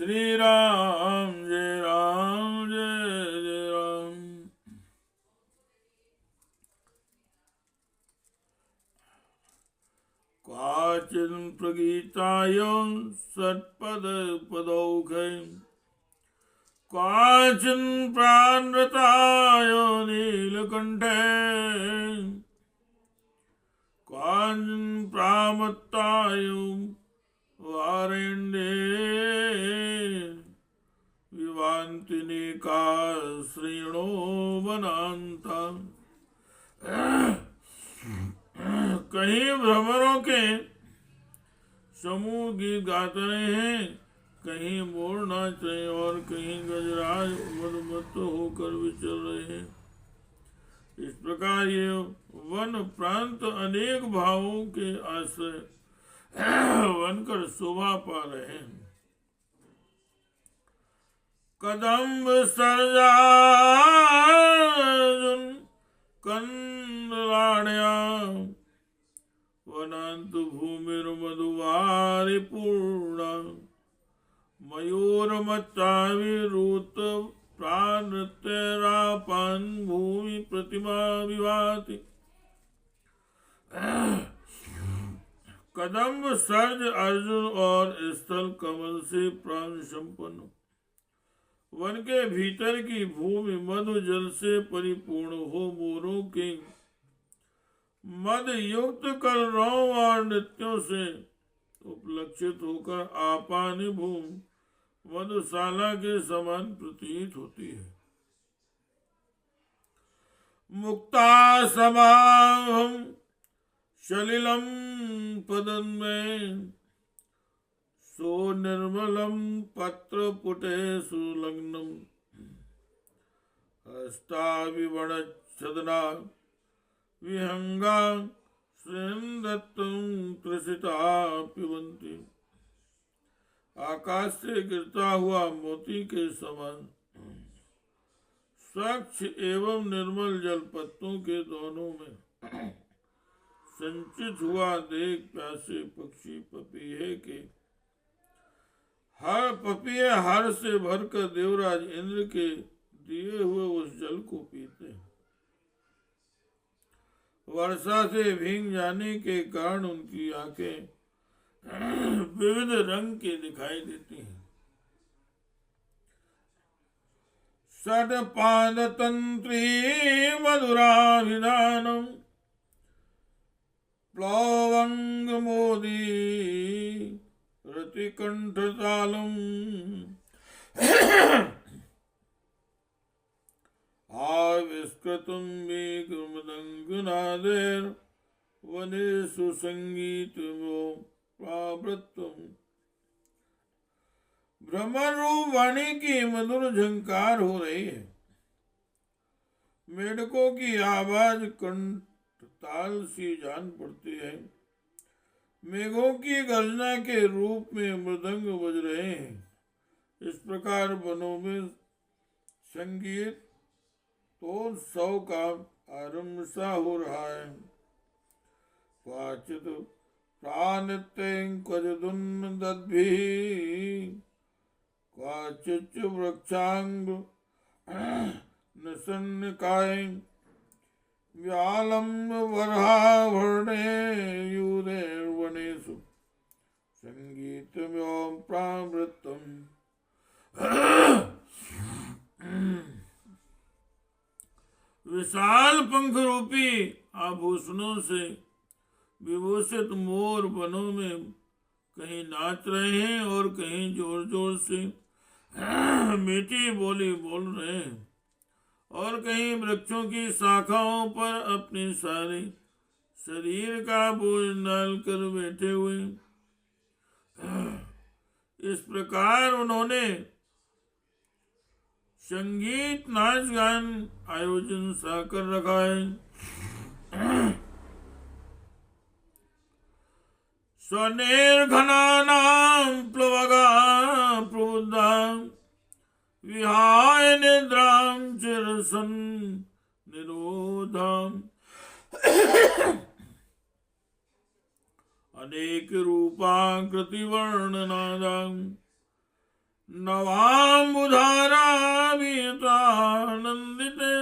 श्री राम जय राम जय जय राम। क्वाचिन प्रगीताय षट्पद पदौघै क्वाचिन प्राणरताय नीलकंठे क्वाचिन प्रामत्ताय वारेण्ये विवान्तिनिका श्रेणो वनान्ता। कहीं भ्रमरों के समूह गीत गाते रहे हैं, कहीं मोर नाच रहे और कहीं गजराज मदमस्त होकर विचर रहे हैं। इस प्रकार ये वन प्रांत अनेक भावों के आश्रय बनकर शोभा पा रहे हैं। कदम्ब सरजाजुन कंदराण्या वनांत भूमिर मधुवारि पूर्णा मयूरमच्चाविरुत प्राणृत्यरापान भूमि प्रतिमा विभाति। कदम्ब सर्ज अर्जुन और स्थल कमल से प्राण संपन्न वन के भीतर की भूमि मधु जल से परिपूर्ण हो मोरों के मद युक्त कलरवों और नृत्यों से उपलक्षित होकर आपानी भूमि मधुशाला के समान प्रतीत होती है। मुक्ता समाहम सलिलम पदन में सो निर्मलम पत्र पुटे सुलग्नम हस्ताविवणच्छदना विहंगा श्रीन्दत्तम त्रिषिता पिबन्ति। आकाश से गिरता हुआ मोती के समान स्वच्छ एवं निर्मल जल पत्तों के दोनों में संचित हुआ देख प्यासे पक्षी पपीहे हर से भरकर देवराज इंद्र के दिए हुए उस जल को पीते हैं। वर्षा से भीग जाने के कारण उनकी आंखें विविध रंग की दिखाई देती हैं। षट्पाद तंत्री मधुराभिधानम प्लवंग मोदी रतिकंठ तालम आविष्कृतम मेघमदंगनादेर वनेषु संगीतमो प्रावृत्तम। भ्रमर रूप वाणी की मधुर झंकार हो रही है। मेढकों की आवाज कंठ ताल सी जान पड़ती है। मेघों की गर्जना के रूप में मृदंग बज रहे हैं। इस प्रकार वनों में संगीत तो सौ का आरंभ सा हो रहा है। क्वाचित प्राणित्यं क्वचिदुन्न दद्भिः क्वाचिच्च वृक्षांग निसन्नकाय व्यालम्ब वराभरणे यूरेर्वनेषु संगीतमेवं प्रावृत्तम्। विशाल पंख रूपी आभूषणों से विभूषित मोर वनों में कहीं नाच रहे हैं और कहीं जोर जोर से मीठी बोली बोल रहे हैं और कहीं वृक्षों की शाखाओं पर अपने सारे शरीर का बोझ डाल कर बैठे हुए। इस प्रकार उन्होंने संगीत नाच गान आयोजन सा कर रखा है। स्वनिर्घनानां प्लवगा प्रबुद्धा विहाय निद्रां चिरसन निरोधाम्। अनेक रूपाकृति वर्णनादां नवाम्बुधाराभितानन्दिते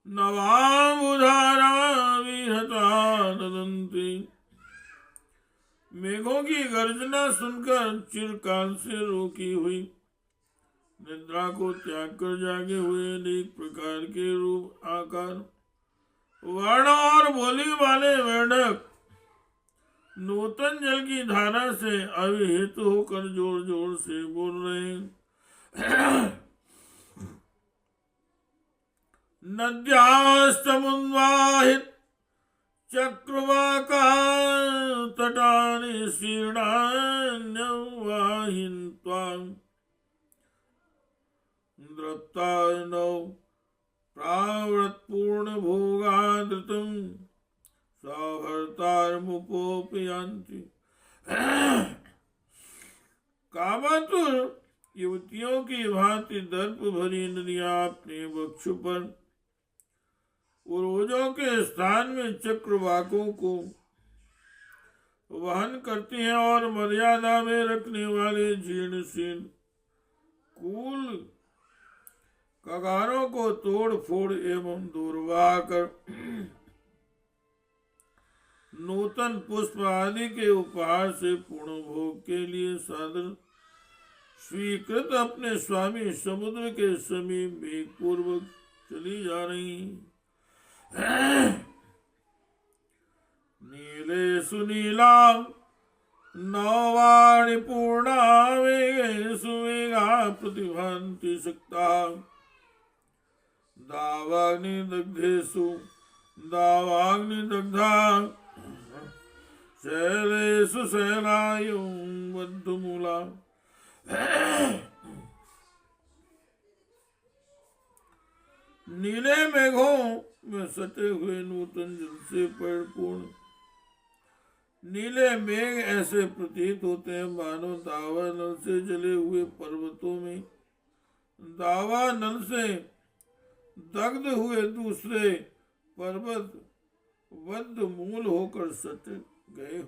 नवाम्बुधाराभिहतानन्ति। मेघों की गर्जना सुनकर चिरकाल से रोकी हुई निद्रा को त्याग कर जागे हुए अनेक प्रकार के रूप आकार वर्ण और बोली वाले मेढक नूतन जल की धारा से अविहित होकर जोर जोर से बोल रहे हैं। नद्यास्तमुन्वाहित चक्रवाका तटानि शीर्णान्यवाहिन् त्वां द्रप्तानौ प्रावृत्पूर्णभोगादृतं सभर्तारमुपोपयान्ति। कामातुर युवतियों की भांति दर्प भरी नदियां अपने वक्ष पर उरोजों के स्थान में चक्रवाकों को वहन करती हैं और मर्यादा में रखने वाले जीर्ण शीर्ण कूल कगारों को तोड़ फोड़ एवं दूरवा कर नूतन पुष्प आदि के उपहार से पूर्ण भोग के लिए सादर स्वीकृत अपने स्वामी समुद्र के समीप वेग पूर्वक चली जा रही। नीले सुनीला नवाणि पूर्णा वेगेषु वेगा प्रतिभान्ति शक्ता दावाग्निदग्धेषु दावाग्निदग्धा शैलेषु शैलायुं बद्धमूला। नीले मेघों में सटे हुए नूतन जल से परिपूर्ण नीले मेघ ऐसे प्रतीत होते हैं मानो दावा नल से जले हुए पर्वतों में दावा नल से दग्ध हुए दूसरे पर्वत बद्ध मूल होकर सट गए हो।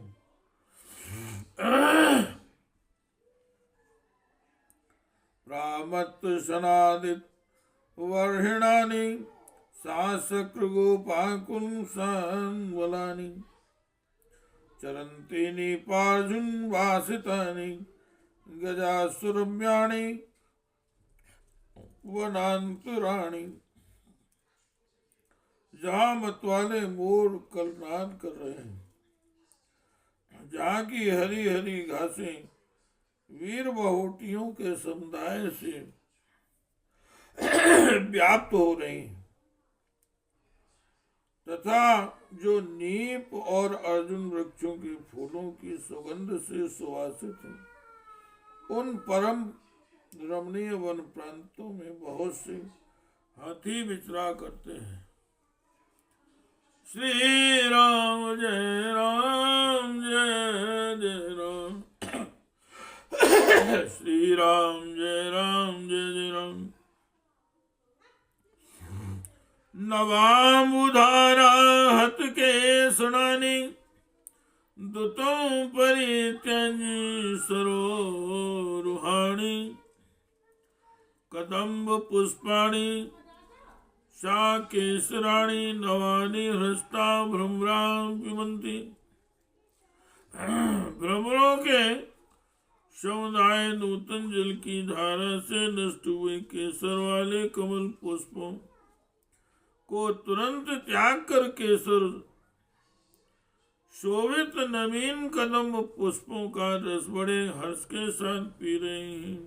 प्रामत्त सनादित वर्हिणानि साशक्रगोपाकुंसान्वलानि चरन्ति निपार्जुन वासितानि गजासुरम्याणि वनान्तराणि। जहाँ मतवाले मोर कलनाद कर रहे हैं, जहाँ की हरी हरी घासें वीर बहुटियों के समुदाय से व्याप्त हो रही हैं तथा जो नीप और अर्जुन वृक्षों के फूलों की सुगंध से सुवासित हैं, उन परम रमणीय वन प्रांतों में बहुत से हाथी विचरा करते हैं। श्री राम जय जय राम श्री राम जय जय राम। नवाम्बुधारा हत के सुनानी दुतों परित्यज सरोरुहाणी कदम्ब पुष्पाणि शाकेसराणि नवानि हृष्टा भ्रमरां पिबन्ति। भ्रमरों के समुदाय नूतन जल की धारा से नष्ट हुए केसर वाले कमल पुष्पों को तुरंत त्याग कर केसर शोभित नवीन कदम्ब पुष्पों का रस बड़े हर्ष के साथ पी रहे हैं।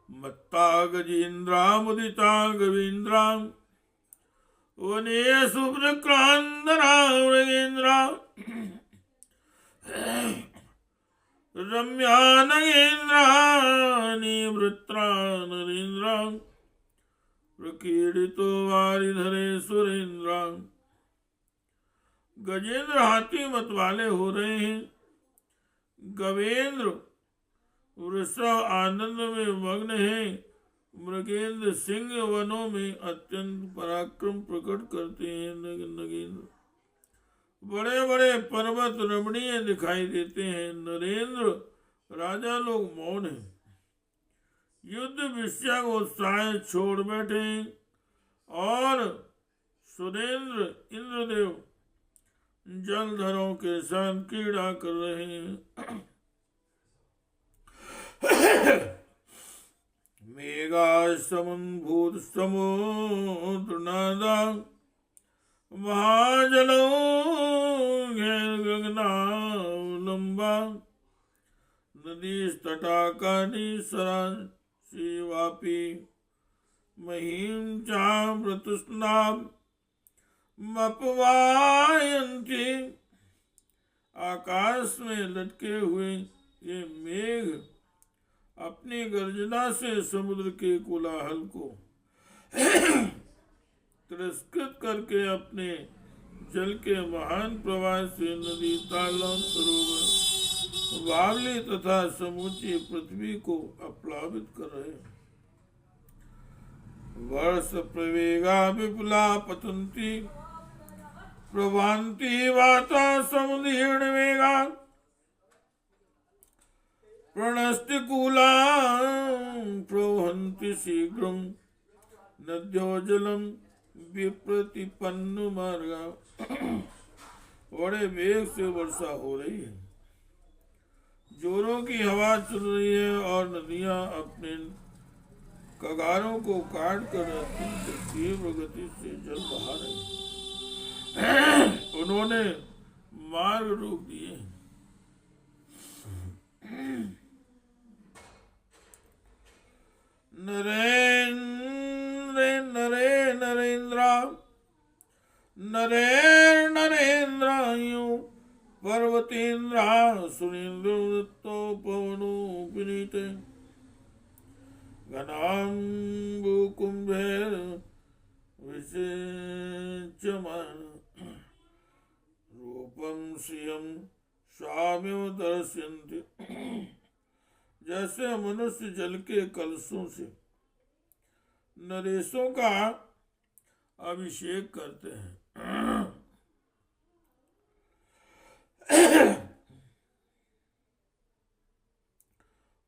मत्ता गजेन्द्रा मुदिता गवीन्द्रा वनेषु प्रक्रांतरा मृगेन्द्रा रम्या नगेन्द्रानि वृत्रा नरेन्द्रा प्रकीर्तितो वारिधरे सुरेन्द्रा। गजेंद्र हाथी मत वाले हो रहे हैं, गवेंद्र वृषभ आनंद में मग्न है, मृगेंद्र सिंह वनों में अत्यंत पराक्रम प्रकट करते हैं, नगेंद्र बड़े बड़े पर्वत रमणीय दिखाई देते हैं। नरेंद्र राजा लोग मौन हैं, युद्ध विषय को उत्साह छोड़ बैठे और सुरेंद्र इंद्रदेव जलधरों के साथ क्रीड़ा कर रहे हैं। मेघास्तमभूत समुद्रनादा महाजलो गगनावलंबा नदी तटाकानि सराशिवापि महीम चामृतस्नाम मपवायन्ति। आकाश में लटके हुए ये मेघ अपनी गर्जना से समुद्र के कोलाहल को तिरस्कृत करके अपने जल के महान प्रवाह से नदी, तालाब, सरोवर, बावली तथा समूची पृथ्वी को अप्लावित कर रहे हैं। वर्ष प्रवेगा विपुला पतंती प्रभांति वाता समुदीर्ण वेगा प्रणस्तिकूला प्रवहन्ति शीघ्रं नद्यो जलम विप्रतिपन्न मार्गा। बड़े वेग से वर्षा हो रही है, जोरों की हवा चल रही है और नदियां अपने कगारों को काट कर अत्यंत तीव्र गति से जल बहा रही हैं। उन्होंने मार्ग रोक दिए। नरेन्द्रायु पर्वतेन्द्रा सुरेन्द्रो पवनो विनीते घनाम्बुकुम्भैर विसेच्यमान रूपम श्रियम स्वाम्यो दर्शयन्ति। जैसे मनुष्य जल के कलशों से नरेशों का अभिषेक करते हैं,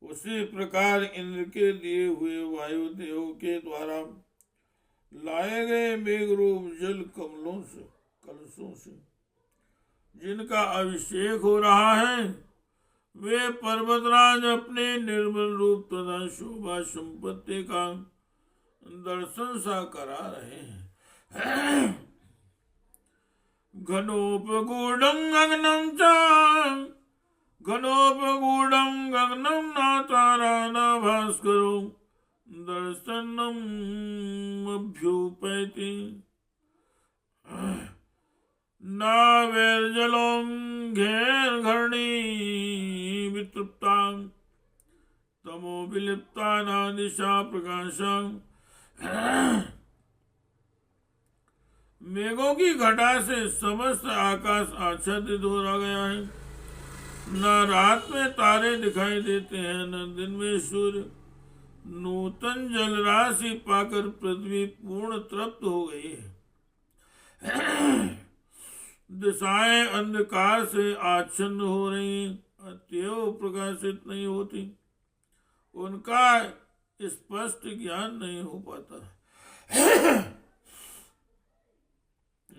उसी प्रकार इंद्र के दिए हुए वायुदेव के द्वारा लाए गए मेघरूप जल कलशों से जिनका अभिषेक हो रहा है, वे पर्वतराज अपने निर्मल रूप तथा शोभा संपत्ति का दर्शन सा करा रहे हैं। घनोपगूढ़ं गगनं च घनोपगूढ़ं गगनं नातारा न भास्करो दर्शनमभ्युपैति नावैर्जलं घैर्घर्णी वितृप्तां तमो विलिप्ता नादिशा प्रकाशं। मेघों की घटा से समस्त आकाश आच्छादित हो रहा गया है। न रात में तारे दिखाई देते हैं, न दिन में सूर्य। नूतन जल राशि पाकर पृथ्वी पूर्ण तृप्त हो गई है। दिशाएं अंधकार से आच्छन्न हो रही हैं, अतएव प्रकाशित नहीं होती, उनका स्पष्ट ज्ञान नहीं हो पाता।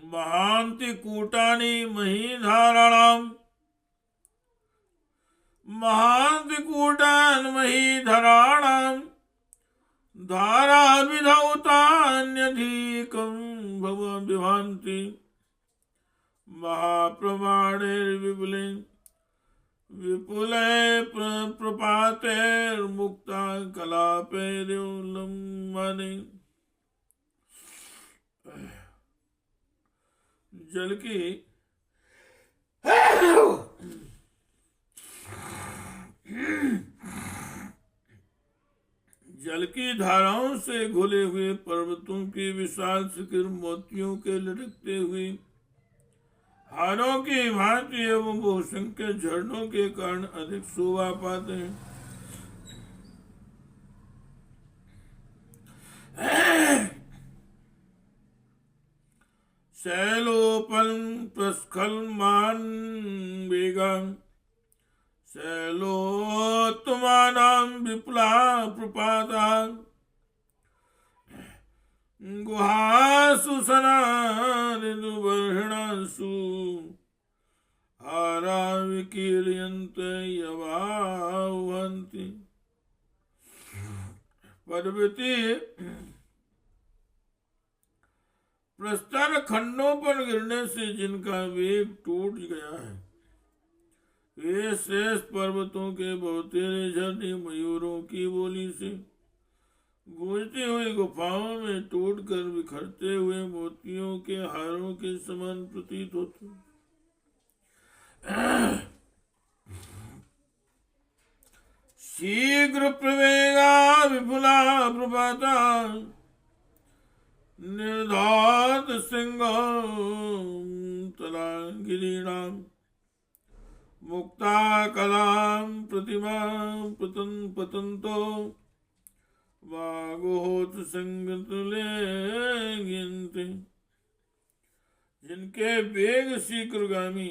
महांति कूटानि महीधाराणाम महांति कूटान महीधराणाम धारा विधौतान्यधिकं भव विभान्ति महाप्रमाणैर्विपुले विपुले प्रपातैर्मुक्ता कलापैर्योल्लम्बने। जल की धाराओं से घुले हुए पर्वतों की विशाल शिखर मोतियों के लटकते हुए हारों की भांति एवं बहुसंख्य झरनों के कारण अधिक शोभा पाते हैं। शैलोपल प्रस्खलमान वेगं शैलोत्तमानां विपुला प्रपाता गुहासु सनारिदुबर्हिणासु हारा विकीर्यन्त यवावहन्ति। पर्वतीय प्रस्तर खंडों पर गिरने से जिनका वेग टूट गया है, वे श्रेष्ठ पर्वतों के बहुतेरे झरने मयूरों की बोली से गूंजती हुई गुफाओं में टूटकर बिखरते हुए मोतियों के हारों के समान प्रतीत होते। शीघ्र प्रवेगा विपुला प्रपाता निर्धात सिंहं तलागिरीणां मुक्ता कलां प्रतिमां पतन्तो वागोत संगतुलेगिन्ते। जिनके वेग शीघ्रगामी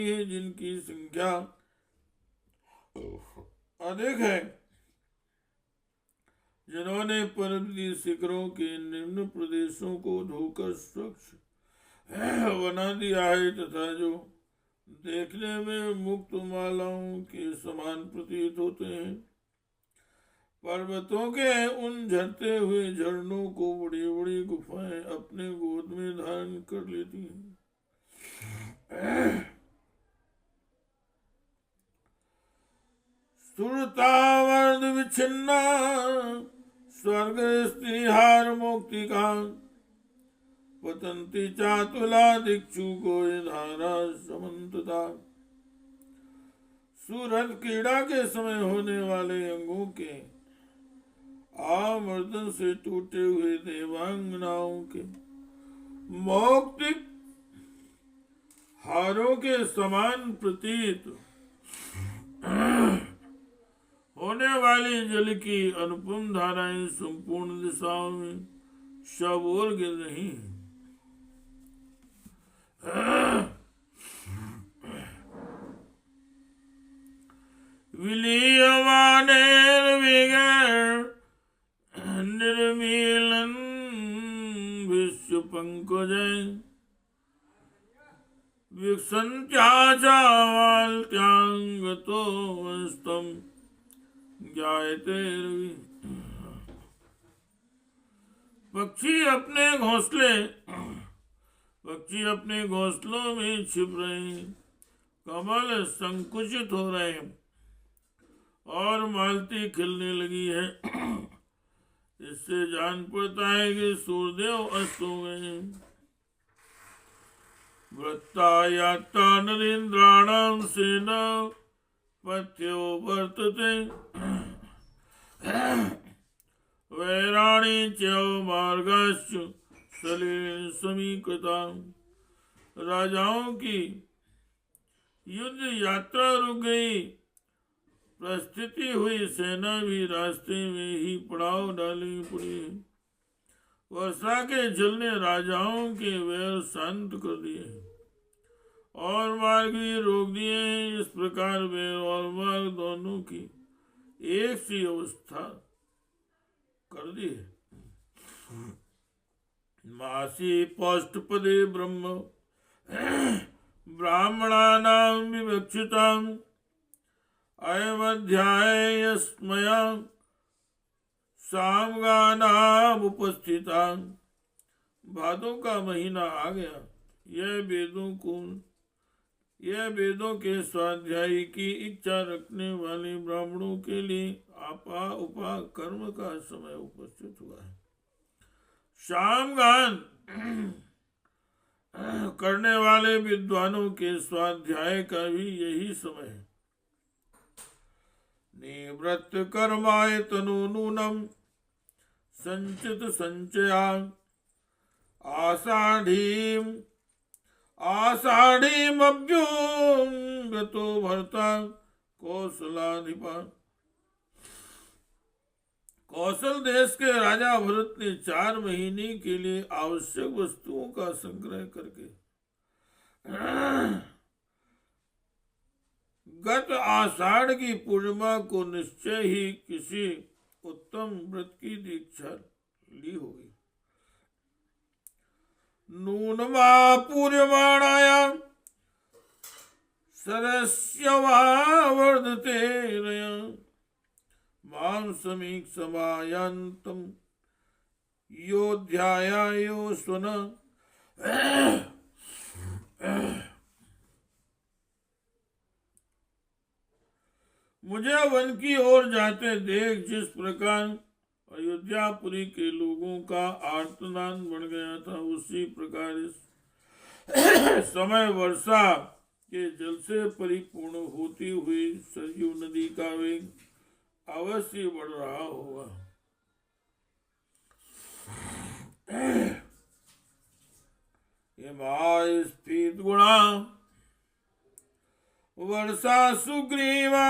है, जिनकी संख्या अधिक है, जिन्होंने पर्वतीय शिखरों के निम्न प्रदेशों को धोकर स्वच्छ बना दिया है तथा जो देखने में मुक्त मालाओं के समान प्रतीत होते हैं, पर्वतों के उन झरते हुए झरनों को बड़ी बड़ी गुफाएं अपने गोद में धारण कर लेती हैं। सुरतावर्द विच्छिन्ना स्वर्ग स्त्रीहार मुक्तिका पतंती चातुला दिक्षु गोय धारा समन्तता। सूरज क्रीड़ा के समय होने वाले अंगों के आमर्दन से टूटे हुए देवांगनाओं के मौक्तिक हारों के समान प्रतीत होने वाली जल की अनुपम धाराएं संपूर्ण दिशाओं में सब ओर गिर रही हैं। विलीयमानेर्वेगैर् निर्मीलन विश्व पंकजै विक्षन्त्याचावाल्त्यांगतो स्तम ज्ञायते। पक्षी अपने घोंसलों में छिप रहे हैं, कमल संकुचित हो रहे हैं और मालती खिलने लगी है। इससे जान पड़ता है कि सूर्यदेव अस्त हो गए हैं। वृत्तायात्ता नरेन्द्राणां सेना पथ्यो वर्तते वैराणी च मार्गाश्च सलिलेन समीकृता। राजाओं की युद्ध यात्रा रुक गई, प्रस्थिति हुई सेना भी रास्ते में ही पड़ाव डाली पड़ी। वर्षा के जल ने राजाओं के वैर शांत कर दिए और मार्ग भी रोक दिए हैं। इस प्रकार वैर और मार्ग दोनों की एक सी अवस्था कर दी है। मासी पौष्टपदे ब्रह्म ब्राह्मणानां विवक्षिताम् अयमध्यायस्मया सामगानामुपस्थिता। भादों का महीना आ गया। यह वेदों के स्वाध्याय की इच्छा रखने वाले ब्राह्मणों के लिए आपा उपा कर्म का समय उपस्थित हुआ है। सामगान करने वाले विद्वानों के स्वाध्याय का भी यही समय है। निवृत्त कर्माय तनु नूनम संचित संचया आषाढ़ीमभ्युं गतो भर्ता कौशलाधिपा। कौशल देश के राजा भरत ने 4 महीने के लिए आवश्यक वस्तुओं का संग्रह करके गत आषाढ़ की पूर्णिमा को निश्चय ही किसी उत्तम व्रत की दीक्षा ली होगी। नूनमा पूर्यमाणायां सरस्यवा वर्धते नया मां समीक्षमायान्तं योऽध्यायो स्वन। मुझे वन की ओर जाते देख जिस प्रकार अयोध्यापुरी के लोगों का आर्तनाद बढ़ गया था, उसी प्रकार इस समय वर्षा के जल से परिपूर्ण होती हुई सरयू नदी का वेग अवश्य बढ़ रहा होगा। स्फीत गुणा वर्षा सुग्रीवा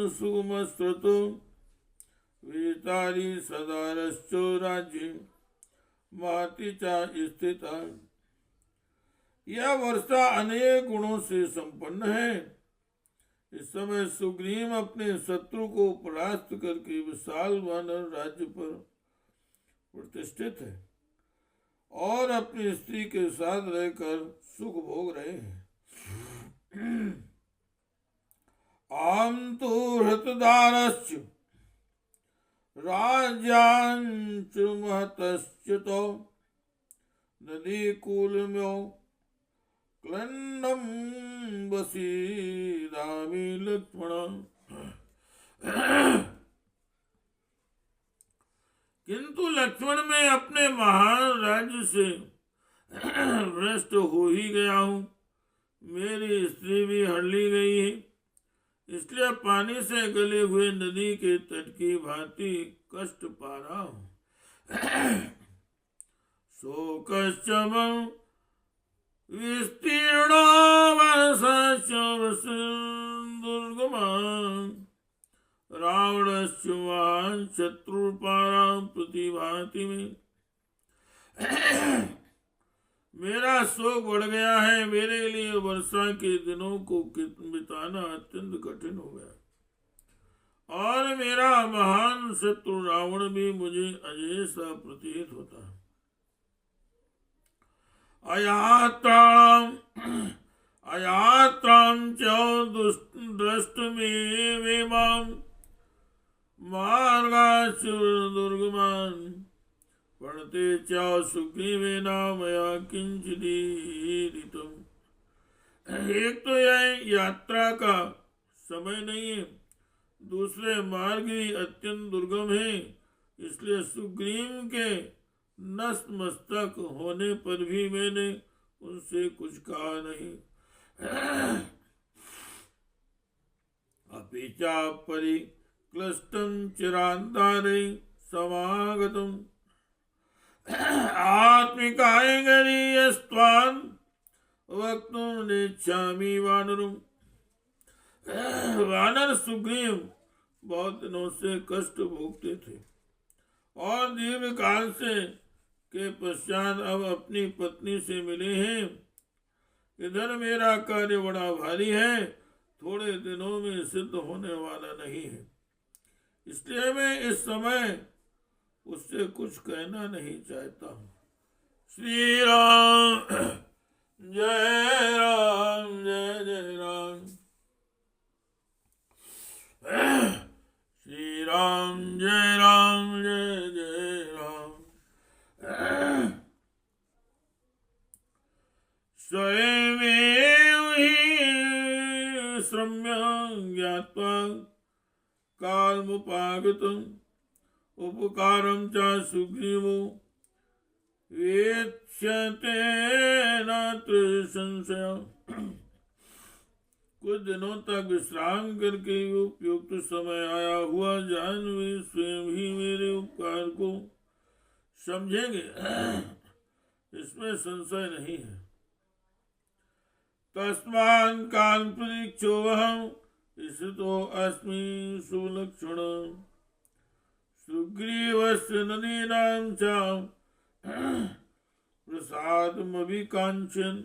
सुमस्त्रतो वेतारी सदारश्चो राज्य मातिचा स्थिता। यह वर्षा अनेक गुणों से संपन्न है। इस समय सुग्रीव अपने शत्रु को परास्त करके विशाल वानर राज्य पर प्रतिष्ठित है और अपनी स्त्री के साथ रहकर सुख भोग रहे हैं। आम तो हृतदारश्च राज्यांच महतश्च तो नदी कूलम्यो क्लन्नम वसीदामि लक्ष्मण। किंतु लक्ष्मण मैं अपने महान राज्य से भ्रष्ट हो ही गया हूँ। मेरी स्त्री भी हर ली गई है, इसलिए पानी से गले हुए नदी के तट की भांति कष्ट पा रहा हूँ। शोकश्च मम विस्तीर्णो वनश्च दुर्गमान् रावणश्च महान् शत्रुपारां प्रतिभाति में। मेरा शोक बढ़ गया है। मेरे लिए वर्षा के दिनों को बिताना अत्यंत कठिन हो गया और मेरा महान शत्रु रावण भी मुझे अजय सा प्रतीत होता है। अयात्रां च दृष्टमेवेमां मार्गाश्च दुर्गमान् पढ़ते च सुग्रीवेन मया किंचिदीरितम्। एक तो यह यात्रा का समय नहीं है, दूसरे मार्ग भी अत्यंत दुर्गम है, इसलिए सुग्रीव के नतमस्तक होने पर भी मैंने उनसे कुछ कहा नहीं। अपीचा परिक्लिष्टं चिरांतारे समागतम् आत्मिकाय गरीयस्त्वान् वक्तुं नेच्छामि वानरम्। वानर सुग्रीव बहुत दिनों से कष्ट भोगते थे और दीर्घ काल से के पश्चात अब अपनी पत्नी से मिले हैं। इधर मेरा कार्य बड़ा भारी है, थोड़े दिनों में सिद्ध होने वाला नहीं है, इसलिए मैं इस समय उससे कुछ कहना नहीं चाहता हूँ। श्री राम जय राम जय जय राम। श्री राम जय जय राम। स्वयमेव हि श्रम्य ज्ञात्वा कालमुपागतम् उपकारं च सुग्रीवो वेत्स्यते नात्र संशयः। कुछ दिनों तक विश्राम करके उपयुक्त समय आया हुआ जान वे स्वयं ही मेरे उपकार को समझेंगे, इसमें संशय नहीं है। तस्मान् काल प्रतीक्षोऽहम् स्थितो अस्मि सुलक्षण। सुग्रीवस्य नदीनां च प्रसादमभिकाञ्चन।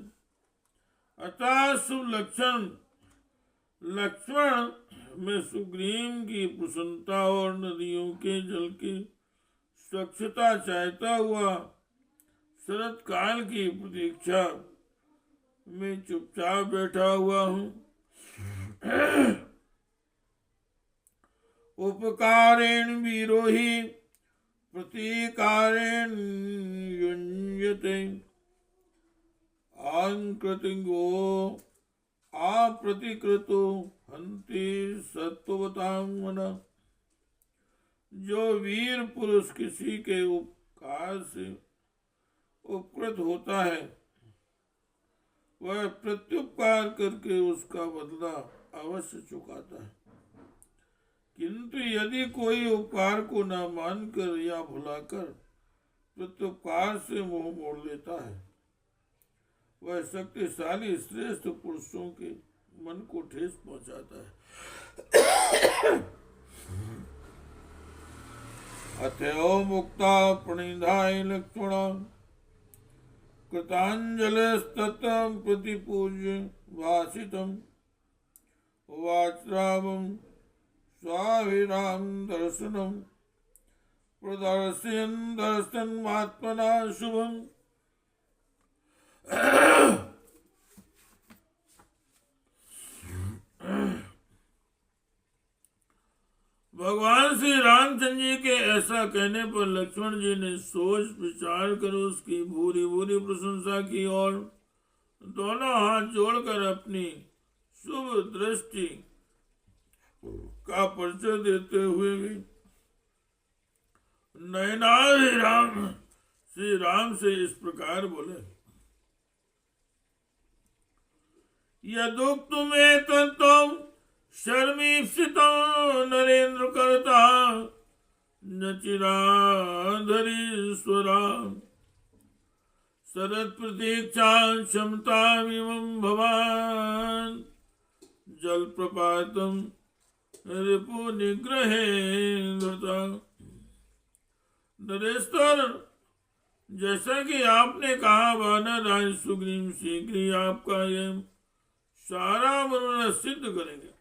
अतः शुभ लक्ष्मण में सुग्रीव की प्रसन्नता और नदियों के जल की स्वच्छता चाहता हुआ शरत काल की प्रतीक्षा में चुपचाप बैठा हुआ हूँ। उपकारेण वीरो ही प्रतीकारेण युञ्जते आकृतिगो अप्रतिकृतो हन्ति सत्वतां वना। जो वीर पुरुष किसी के उपकार से उपकृत होता है वह प्रत्युपकार करके उसका बदला अवश्य चुकाता है, किंतु यदि कोई उपकार को न मानकर या भुलाकर प्रत्युपकार से मुंह मोड़ लेता है वह शक्तिशाली श्रेष्ठ पुरुषों के मन को ठेस पहुंचाता है। अथयो मुक्ता प्रणिधाय लक्ष्मण कृतांजलिस्ततं प्रतिपूज्य भाषितम् उवाच रामं स्वाभिराम दर्शनं प्रदर्शयन् दर्शनमात्मना शुभम्। भगवान श्री रामचंद्र जी के ऐसा कहने पर लक्ष्मण जी ने सोच विचार कर उसकी भूरी भूरी प्रशंसा की और दोनों हाथ जोड़कर अपनी शुभ दृष्टि का परिचय देते हुए भी नयनाभिराम श्री राम से इस प्रकार बोले। यदुक्तुमे तत्त्वं शर्मीप्सितो नरेंद्र करता न चिराधरीश्वरा शरद प्रतीक्षा क्षमतामिमं भवान् जल प्रपातम रिपु निग्रहे धृता। नरेश्वर, जैसा कि आपने कहा वानर राज सुग्रीव शीघ्र ही आपका यह सारा वर्णन सिद्ध करेंगे,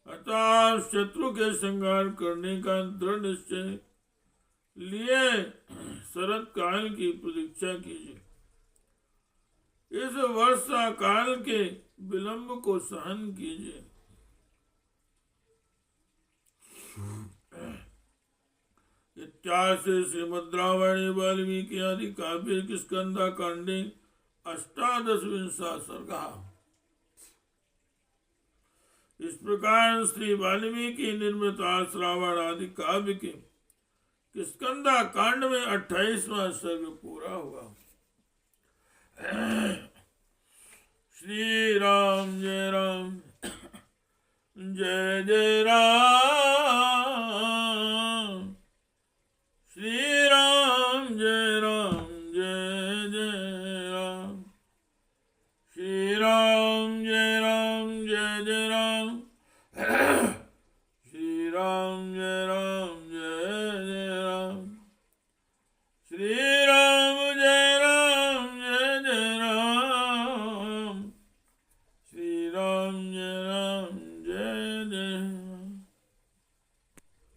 अतः शत्रु के संहार करने का दृढ़ निश्चय लिए शरत काल की प्रतीक्षा कीजिए। इस वर्षा काल के विलंब को सहन कीजिए। इत्यादि श्रीमद् रामायणे वाल्मीकि आदि काव्ये किष्किंधा कांडे 18वां सर्गा। इस प्रकार श्री वाल्मीकि निर्मित श्रावण आदि काव्य के किष्किंधा कांड में 28वां सर्ग पूरा हुआ। श्री राम जय राम जय जय राम। श्री